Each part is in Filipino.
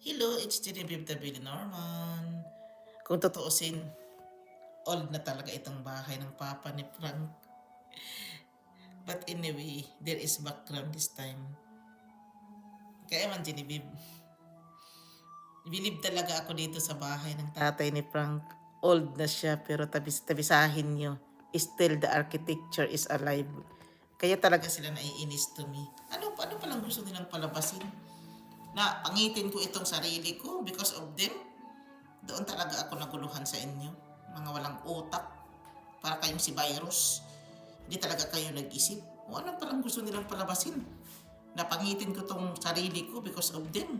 Hello, it's Genevieve the Billy Norman. Kung tutuusin, old na talaga itong bahay ng papa ni Frank. But anyway, there is background this time. Kaya man, Genevieve, believe talaga ako dito sa bahay ng tatay ni Frank. Old na siya, pero tabisahin nyo, still the architecture is alive. Kaya talaga sila naiinis to me. Ano palang gusto nilang palabasin? Na pangitin ko itong sarili ko because of them? Doon talaga ako naguluhan sa inyo. Mga walang utak. Para kayong si virus. Hindi talaga kayo nag-isip. O ano palang gusto nilang palabasin? Napangitin ko tong sarili ko because of them.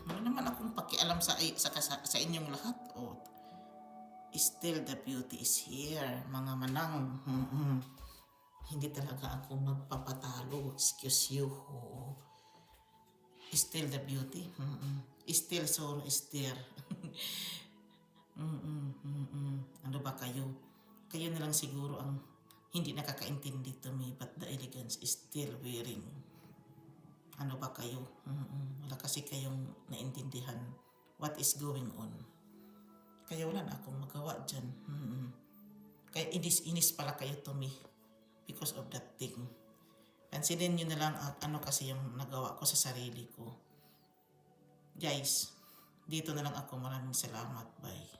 Wala naman akong pakialam sa inyong lahat. O, still the beauty is here, mga manang. Hindi talaga ako magpapatalo. Excuse you. Oo. Still the beauty. Still sorrow is there. Ano ba kayo? Kayo na lang siguro ang hindi nakakaintindi to me, but the elegance is still wearing. Ano ba kayo? Wala kasi kayong naintindihan what is going on. Kaya wala na akong magawa dyan. Kaya inis pala kayo to me because of that thing. Pansinin nyo na lang ano kasi yung nagawa ko sa sarili ko. Guys, dito na lang ako. Maraming salamat. Bye.